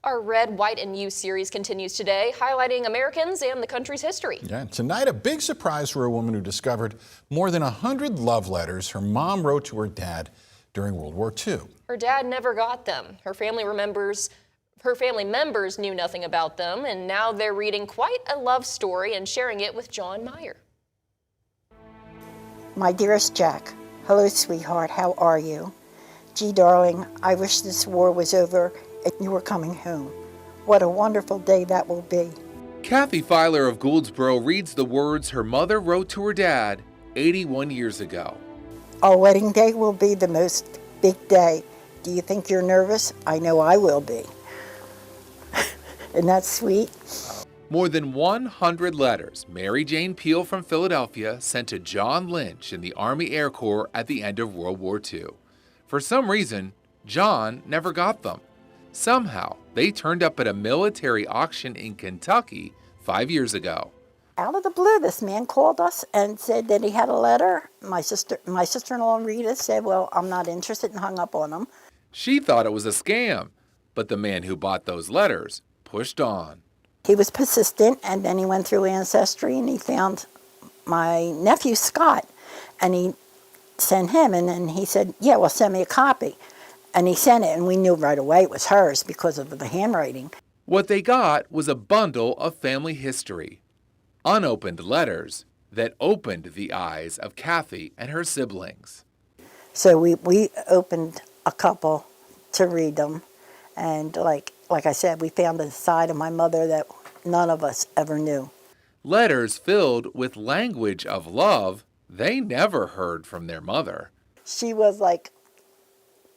Our Red, White, and You series continues today, highlighting Americans and the country's history. Yeah, tonight a big surprise for a woman who discovered more than 100 love letters her mom wrote to her dad during World War II. Her dad never got them. Her family members knew nothing about them, and now they're reading quite a love story and sharing it with John Meyer. My dearest Jack, hello sweetheart, how are you? Gee darling, I wish this war was over and you were coming home. What a wonderful day that will be. Kathy Filer of Gouldsboro reads the words her mother wrote to her dad 81 years ago. Our wedding day will be the most big day. Do you think you're nervous? I know I will be. Isn't that sweet? More than 100 letters Mary Jane Peel from Philadelphia sent to John Lynch in the Army Air Corps at the end of World War II. For some reason, John never got them. Somehow, they turned up at a military auction in Kentucky 5 years ago. Out of the blue, this man called us and said that he had a letter. My sister-in-law Rita said, well, I'm not interested, and hung up on him. She thought it was a scam, but the man who bought those letters pushed on. He was persistent, and then he went through Ancestry and he found my nephew Scott, and he sent him, and then he said, yeah, well, send me a copy. And he sent it, and we knew right away it was hers because of the handwriting. What they got was a bundle of family history, unopened letters that opened the eyes of Kathy and her siblings. So we opened a couple to read them, and like I said, we found a side of my mother that none of us ever knew. Letters filled with language of love they never heard from their mother. She was like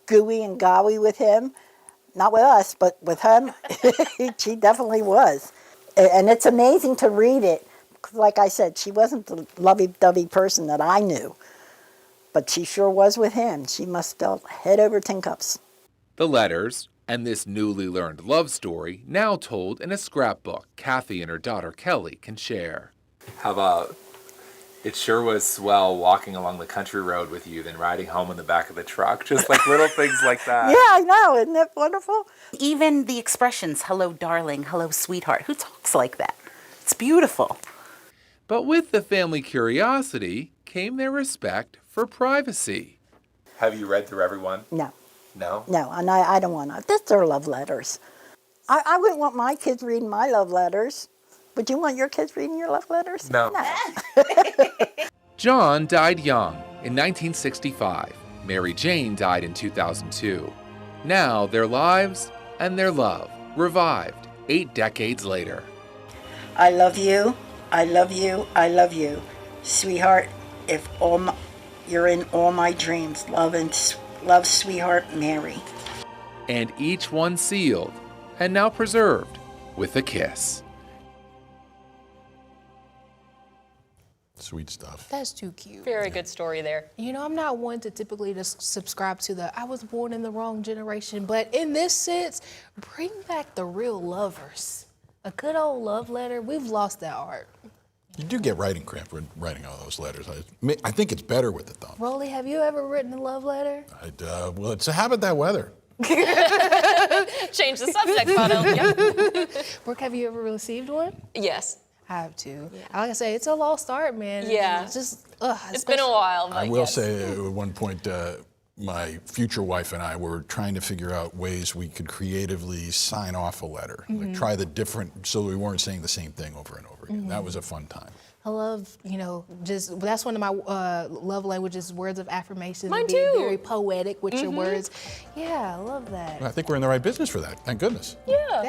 gooey and gowy with him. Not with us, but with him, she definitely was. And it's amazing to read it. Like I said, she wasn't the lovey-dovey person that I knew, but she sure was with him. She must have felt head over tin cups. The letters and this newly learned love story now told in a scrapbook Kathy and her daughter Kelly can share. How about, it sure was swell walking along the country road with you than riding home in the back of the truck. Just like little things like that. Yeah, I know. Isn't that wonderful? Even the expressions, hello darling, hello sweetheart. Who talks like that? It's beautiful. But with the family curiosity came their respect for privacy. Have you read through everyone? No. No? No, and I don't want to. These are love letters. I wouldn't want my kids reading my love letters. Would you want your kids reading your love letters? No. John died young in 1965. Mary Jane died in 2002. Now their lives and their love revived 8 decades later. I love you. I love you. I love you. Sweetheart, if you're in all my dreams, love, sweetheart, Mary. And each one sealed and now preserved with a kiss. Sweet stuff. That's too cute. Very good story there. You know, I'm not one to typically just subscribe to the I was born in the wrong generation, but in this sense, bring back the real lovers. A good old love letter. We've lost that art. You do get writing cramp when writing all those letters. I think it's better with the thumb. Rolly, have you ever written a love letter? Well, it's a habit that weather. Change the subject, Bono. Yeah. Brooke, have you ever received one? Yes. I have too. Yeah. Like I say, it's a lost art, man. Yeah. It's just, it's been a while. But I will yes. say at one point, my future wife and I were trying to figure out ways we could creatively sign off a letter. Mm-hmm. Like try the different, so we weren't saying the same thing over and over again. Mm-hmm. That was a fun time. I love, that's one of my love languages, words of affirmation. Mine being too. very poetic with your words. Yeah, I love that. I think we're in the right business for that. Thank goodness. Yeah.